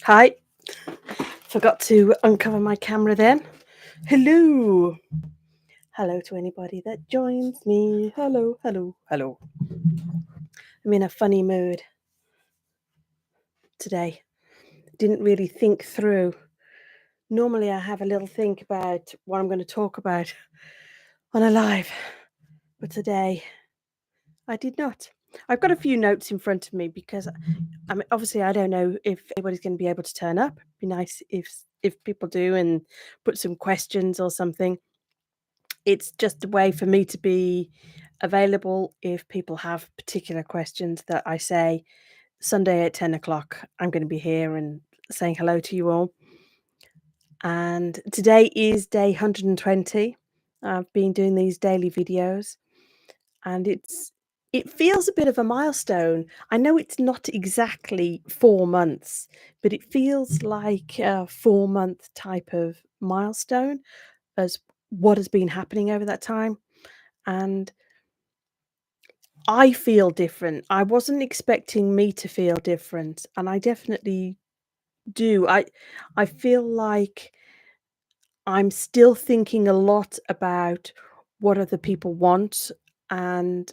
Hi. Forgot to uncover my camera then. Hello. Hello to anybody that joins me. Hello, hello, hello. I'm in a funny mood today. Didn't really think through. Normally I have a little think about what I'm going to talk about on a live, but today I did not. I've got a few notes in front of me because obviously I don't know if anybody's going to be able to turn up. It'd be nice if people do and put some questions or something. It's just a way for me to be available if people have particular questions that I say Sunday at 10 o'clock. I'm going to be here and saying hello to you all. And today is day 120. I've been doing these daily videos and it feels a bit of a milestone. I know it's not exactly 4 months, but it feels like a 4-month type of milestone as what has been happening over that time. And I feel different. I wasn't expecting me to feel different, and I definitely do. I feel like I'm still thinking a lot about what other people want and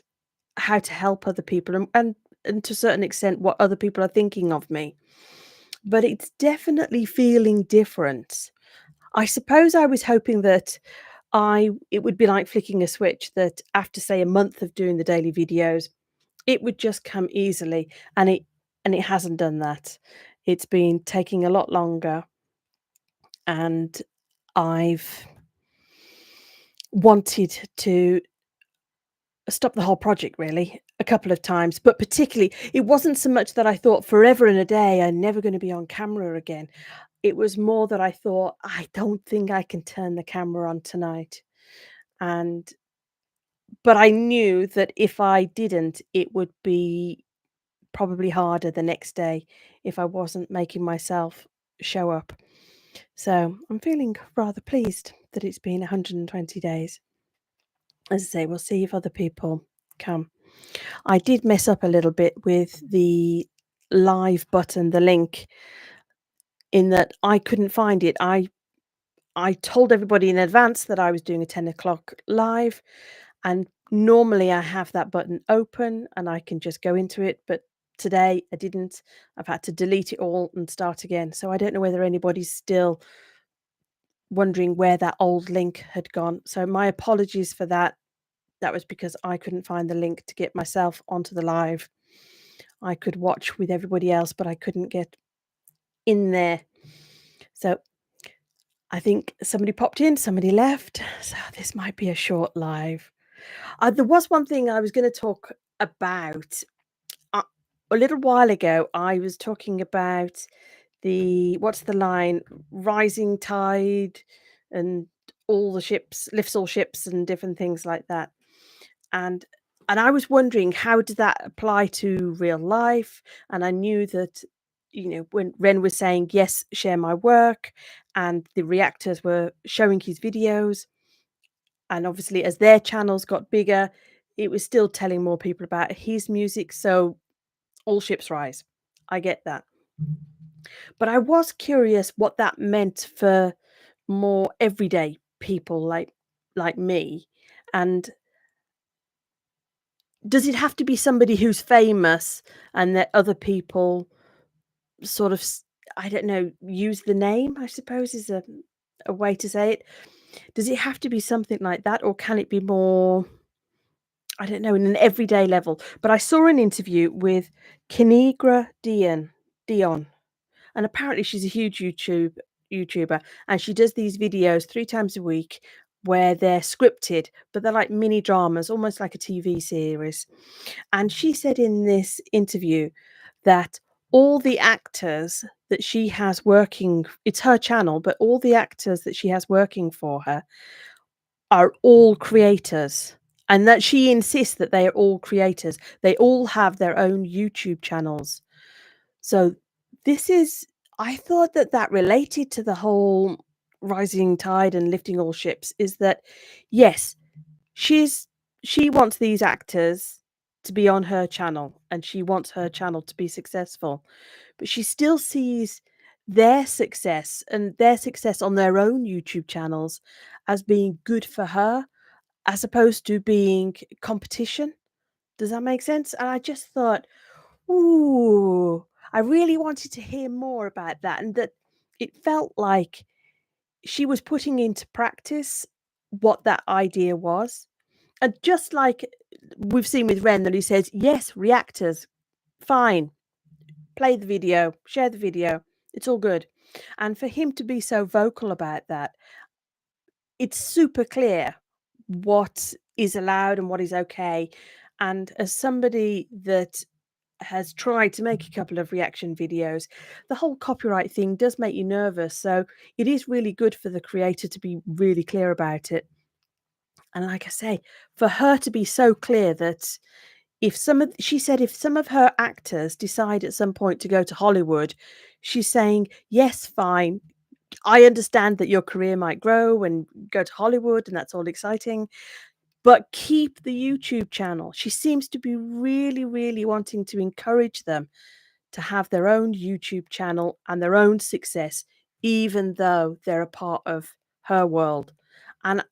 how to help other people and to a certain extent what other people are thinking of me. But it's definitely feeling different. I suppose I was hoping that it would be like flicking a switch, that after say a month of doing the daily videos it would just come easily, and it hasn't done that. It's been taking a lot longer, and I've wanted to stop the whole project really a couple of times, but particularly it wasn't so much that I thought forever and a day I'm never going to be on camera again. It was more that I thought I don't think I can turn the camera on tonight. And but I knew that if I didn't, it would be probably harder the next day if I wasn't making myself show up. So I'm feeling rather pleased that it's been 120 days. As I say, we'll see if other people come. I did mess up a little bit with the live button, the link, in that I couldn't find it. I told everybody in advance that I was doing a 10 o'clock live, and normally I have that button open and I can just go into it, but today I didn't. I've had to delete it all and start again. So I don't know whether anybody's still wondering where that old link had gone. So my apologies for that. That was because I couldn't find the link to get myself onto the live. I could watch with everybody else, but I couldn't get in there. So I think somebody popped in, somebody left. So this might be a short live. There was one thing I was going to talk about. Uh, a little while ago, I was talking about what's the line? Rising tide and all the ships, lifts all ships and different things like that. And and I was wondering how did that apply to real life? And I knew that, when Ren was saying, yes, share my work, and the reactors were showing his videos, and obviously as their channels got bigger, it was still telling more people about his music. So all ships rise. I get that. But I was curious what that meant for more everyday people like me. And does it have to be somebody who's famous and that other people sort of I don't know, use the name, I suppose is a way to say it. Does it have to be something like that, or can it be more, I don't know, in an everyday level? But I saw an interview with Dion, and apparently she's a huge YouTuber, and she does these videos 3 times a week where they're scripted, but they're like mini dramas, almost like a TV series. And she said in this interview that all the actors that she has working, it's her channel, but all the actors that she has working for her are all creators, and that she insists that they are all creators. They all have their own YouTube channels. So this is, I thought that that related to the whole rising tide and lifting all ships, is that yes, she wants these actors to be on her channel and she wants her channel to be successful, but she still sees their success on their own YouTube channels as being good for her, as opposed to being competition. Does that make sense? And I just thought, ooh, I really wanted to hear more about that, and that it felt like she was putting into practice what that idea was. And just like we've seen with Ren, that he says, yes, reactors, fine, play the video, share the video, it's all good. And for him to be so vocal about that, it's super clear what is allowed and what is okay. And as somebody that has tried to make a couple of reaction videos, the whole copyright thing does make you nervous. So it is really good for the creator to be really clear about it. And like I say, for her to be so clear that she said if some of her actors decide at some point to go to Hollywood, she's saying, yes, fine. I understand that your career might grow and go to Hollywood, and that's all exciting, but keep the YouTube channel. She seems to be really, really wanting to encourage them to have their own YouTube channel and their own success, even though they're a part of her world. And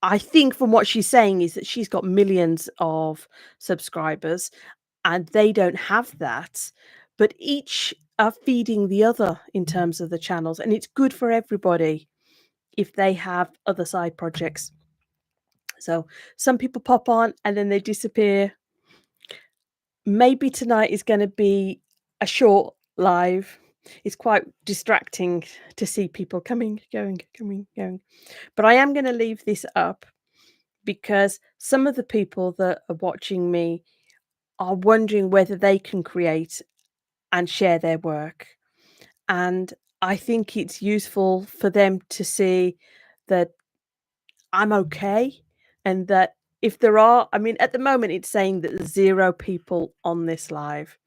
I think from what she's saying is that she's got millions of subscribers and they don't have that, but each are feeding the other in terms of the channels. And it's good for everybody if they have other side projects. So some people pop on and then they disappear. Maybe tonight is going to be a short live. It's quite distracting to see people coming, going, coming, going. But I am going to leave this up because some of the people that are watching me are wondering whether they can create and share their work. And I think it's useful for them to see that I'm okay, and that if there are, I mean, at the moment, it's saying that there's 0 people on this live,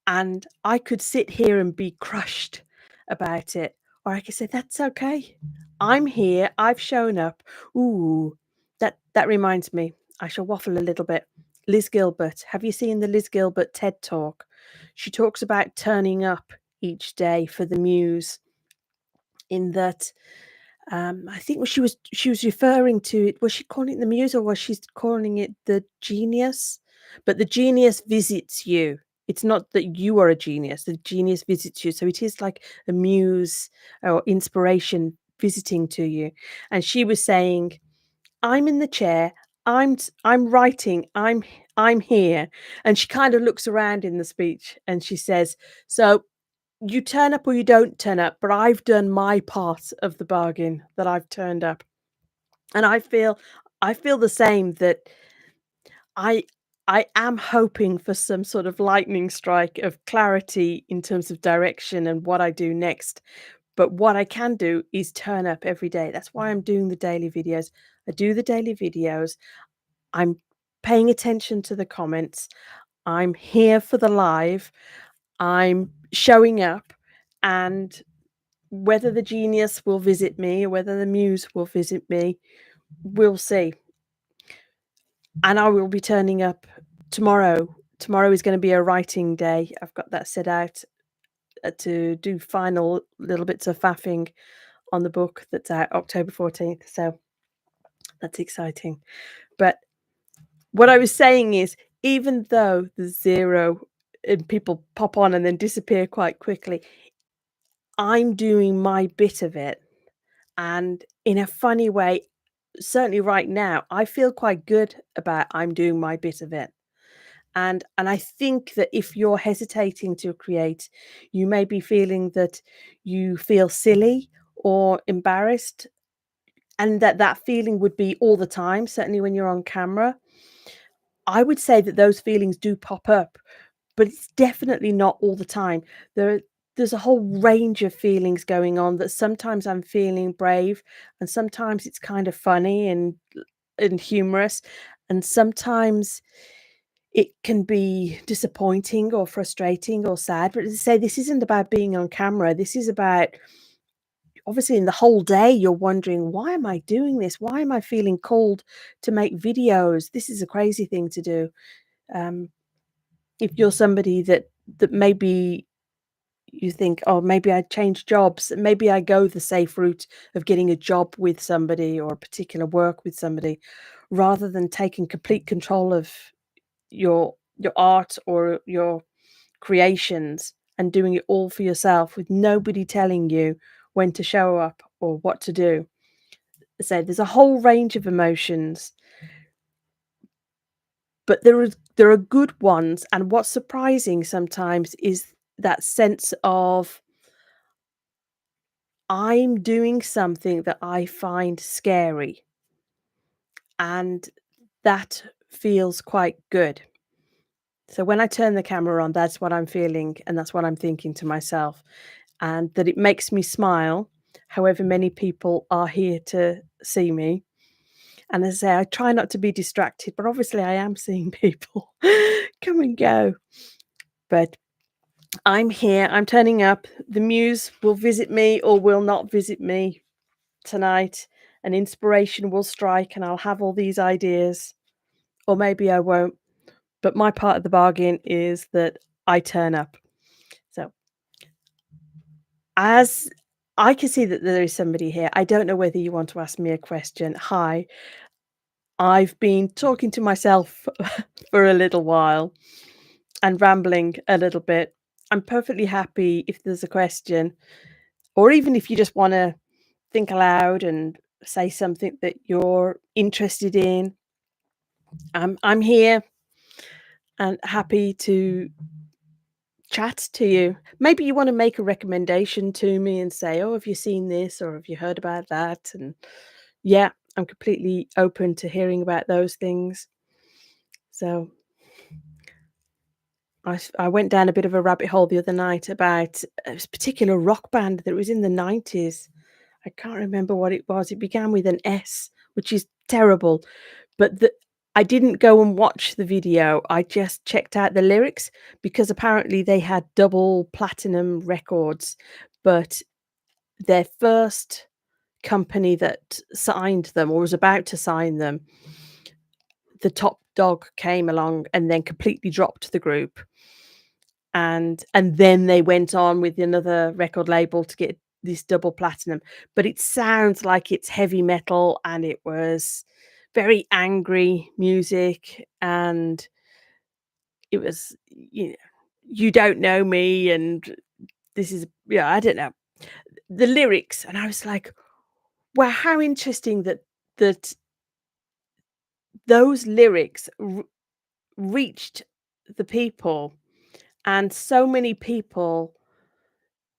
and I could sit here and be crushed about it, or I could say, "That's okay. I'm here. I've shown up." Ooh, that reminds me, I shall waffle a little bit. Liz Gilbert. Have you seen the Liz Gilbert TED Talk? She talks about turning up each day for the muse, in that I think what she was referring to it, was she calling it the muse or was she calling it the genius? But the genius visits you. It's not that you are a genius. The genius visits you. So it is like a muse or inspiration visiting to you. And she was saying, I'm in the chair. I'm writing. I'm here. And she kind of looks around in the speech and she says, so you turn up or you don't turn up, but I've done my part of the bargain, that I've turned up. And I feel the same, that I I am hoping for some sort of lightning strike of clarity in terms of direction and what I do next. But what I can do is turn up every day. That's why I'm doing the daily videos. I do the daily videos. I'm paying attention to the comments. I'm here for the live. I'm showing up, and whether the genius will visit me or whether the muse will visit me, we'll see. And I will be turning up tomorrow. Tomorrow is going to be a writing day. I've got that set out to do final little bits of faffing on the book that's out October 14th. So that's exciting. But what I was saying is, even though there's 0 and people pop on and then disappear quite quickly, I'm doing my bit of it. And in a funny way, certainly right now, I feel quite good about I'm doing my bit of it. And I think that if you're hesitating to create, you may be feeling that you feel silly or embarrassed, and that feeling would be all the time, certainly when you're on camera. I would say that those feelings do pop up, but it's definitely not all the time. There there's a whole range of feelings going on, that sometimes I'm feeling brave and sometimes it's kind of funny and humorous, and sometimes it can be disappointing or frustrating or sad. But as I say, this isn't about being on camera. This is about, obviously, in the whole day you're wondering, why am I doing this? Why am I feeling called to make videos? This is a crazy thing to do. Um, if you're somebody that maybe you think, "Oh, maybe I change jobs. Maybe I go the safe route of getting a job with somebody or a particular work with somebody," rather than taking complete control of your art or your creations and doing it all for yourself with nobody telling you when to show up or what to do. So there's a whole range of emotions, but there are good ones, and what's surprising sometimes is that sense of I'm doing something that I find scary, and that feels quite good. So when I turn the camera on, that's what I'm feeling, and that's what I'm thinking to myself, and that it makes me smile, however many people are here to see me. And as I say, I try not to be distracted, but obviously I am seeing people come and go. But I'm here, I'm turning up. The muse will visit me or will not visit me tonight. An inspiration will strike and I'll have all these ideas, or maybe I won't. But my part of the bargain is that I turn up. So as I can see that there is somebody here. I don't know whether you want to ask me a question. Hi, I've been talking to myself for a little while and rambling a little bit. I'm perfectly happy if there's a question, or even if you just want to think aloud and say something that you're interested in. I'm here and happy to chat to you. Maybe you want to make a recommendation to me and say, "Oh, have you seen this or have you heard about that?" And yeah, I'm completely open to hearing about those things. So I went down a bit of a rabbit hole the other night about a particular rock band that was in the 90s. I can't remember what it was. It began with an S, which is terrible. But I didn't go and watch the video. I just checked out the lyrics because apparently they had double platinum records. But their first company that signed them or was about to sign them, the top dog came along and then completely dropped the group. And then they went on with another record label to get this double platinum, but it sounds like it's heavy metal, and it was very angry music, and it was, "You don't know me," and this is yeah, I don't know. The lyrics, and I was like, "Wow, how interesting that those lyrics reached the people," and so many people.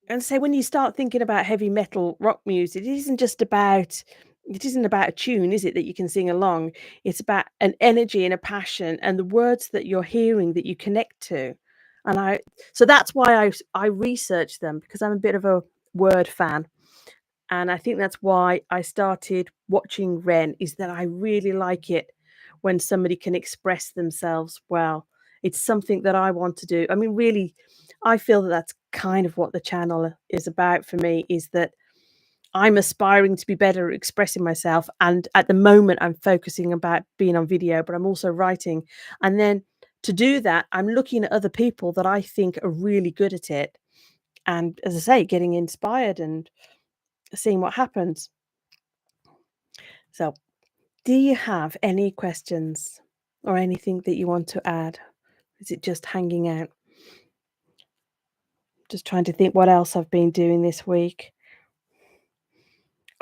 And so when you start thinking about heavy metal rock music, it isn't about a tune, is it, that you can sing along? It's about an energy and a passion and the words that you're hearing that you connect to. And so that's why I researched them, because I'm a bit of a word fan. And I think that's why I started watching Ren, is that I really like it when somebody can express themselves well. It's something that I want to do. I mean, really, I feel that that's kind of what the channel is about for me, is that I'm aspiring to be better at expressing myself. And at the moment, I'm focusing about being on video, but I'm also writing. And then to do that, I'm looking at other people that I think are really good at it. And as I say, getting inspired and seeing what happens. So, do you have any questions or anything that you want to add? Is it just hanging out? Just trying to think what else I've been doing this week.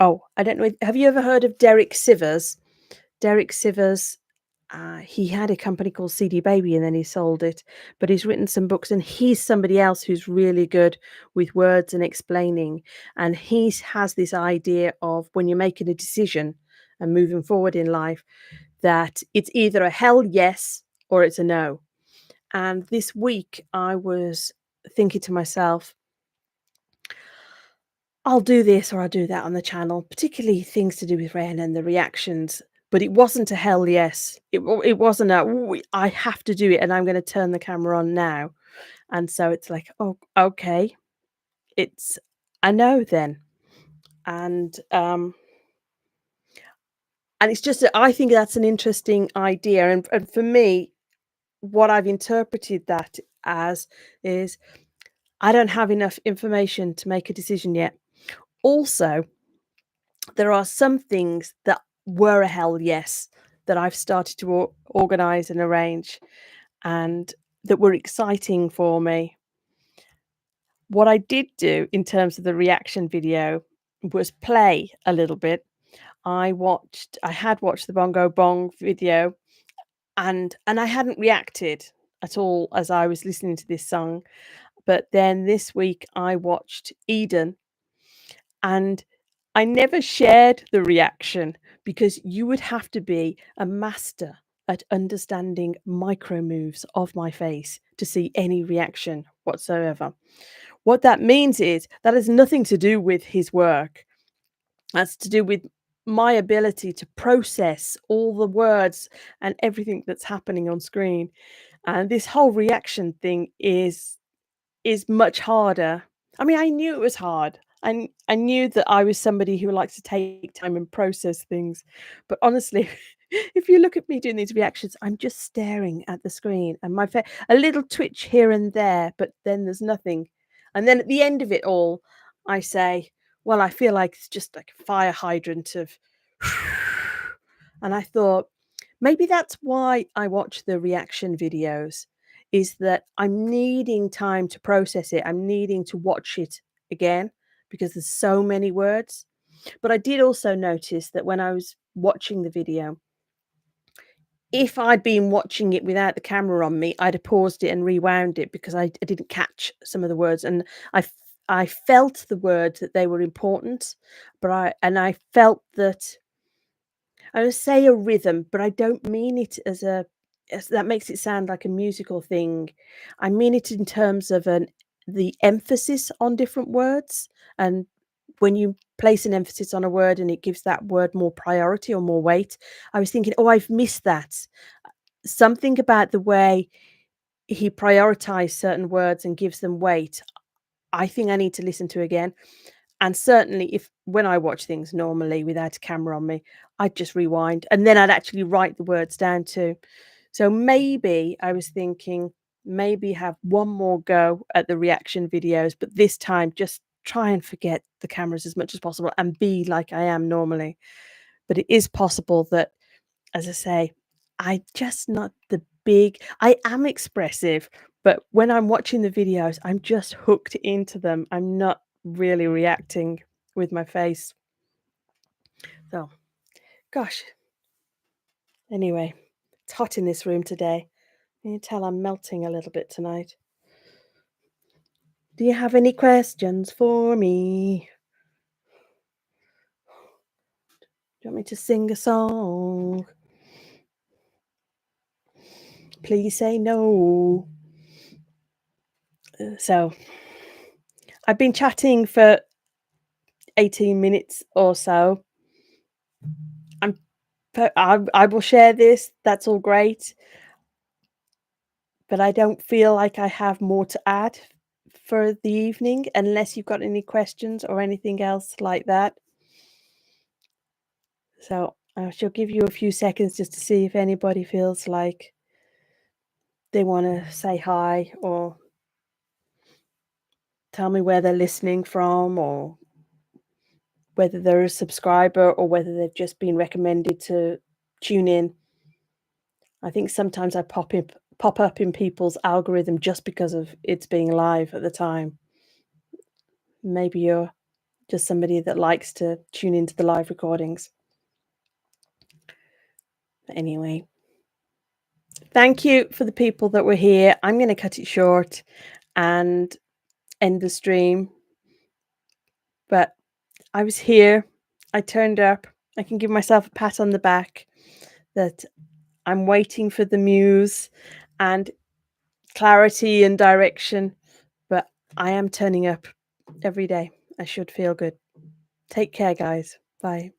Oh, I don't know. Have you ever heard of Derek Sivers? Derek Sivers, he had a company called CD Baby and then he sold it. But he's written some books, and he's somebody else who's really good with words and explaining. And he has this idea of when you're making a decision and moving forward in life, that it's either a hell yes or it's a no. And this week I was thinking to myself, I'll do this or I'll do that on the channel, particularly things to do with Ren and the reactions. But it wasn't a hell yes. It wasn't a "Ooh, I have to do it and I'm going to turn the camera on now." And so it's like, oh, okay, it's a no then. And and it's just I think that's an interesting idea. And for me, what I've interpreted that as is I don't have enough information to make a decision yet. Also, there are some things that were a hell yes that I've started to organize and arrange and that were exciting for me. What I did do in terms of the reaction video was play a little bit. I had watched the Bongo Bong video and I hadn't reacted at all as I was listening to this song. But then this week I watched Eden and I never shared the reaction because you would have to be a master at understanding micro moves of my face to see any reaction whatsoever. What that means is that has nothing to do with his work. That's to do with my ability to process all the words and everything that's happening on screen. And this whole reaction thing is much harder. I mean, I knew it was hard. I knew that I was somebody who likes to take time and process things. But honestly, if you look at me doing these reactions, I'm just staring at the screen and a little twitch here and there, but then there's nothing. And then at the end of it all, I say, well, I feel like it's just like a fire hydrant of and I thought maybe that's why I watch the reaction videos is that I'm needing time to process it. I'm needing to watch it again because there's so many words. But I did also notice that when I was watching the video, if I'd been watching it without the camera on me, I'd have paused it and rewound it because I didn't catch some of the words. And I felt the words that they were important, but I felt that I would say a rhythm, but I don't mean it as that makes it sound like a musical thing. I mean it in terms of the emphasis on different words, and when you place an emphasis on a word and it gives that word more priority or more weight, I was thinking, "Oh, I've missed that." Something about the way he prioritized certain words and gives them weight, I think I need to listen to again. And certainly if when I watch things normally without a camera on me, I'd just rewind and then I'd actually write the words down too. So maybe I was thinking, maybe have one more go at the reaction videos, but this time just try and forget the cameras as much as possible and be like I am normally. But it is possible that, as I say, I just not the big I am expressive, but when I'm watching the videos, I'm just hooked into them. I'm not really reacting with my face. So, gosh, anyway, it's hot in this room today. Can you tell I'm melting a little bit tonight? Do you have any questions for me? Do you want me to sing a song? Please say no. So, I've been chatting for 18 minutes or so. I'm I will share this. That's all great. But I don't feel like I have more to add for the evening unless you've got any questions or anything else like that. So I shall give you a few seconds just to see if anybody feels like they want to say hi or tell me where they're listening from or whether they're a subscriber or whether they've just been recommended to tune in. I think sometimes I pop up in people's algorithm just because of it's being live at the time. Maybe you're just somebody that likes to tune into the live recordings. But anyway, thank you for the people that were here. I'm going to cut it short and end the stream. But I was here. I turned up. I can give myself a pat on the back that I'm waiting for the muse and clarity and direction. But I am turning up every day. I should feel good. Take care, guys. Bye.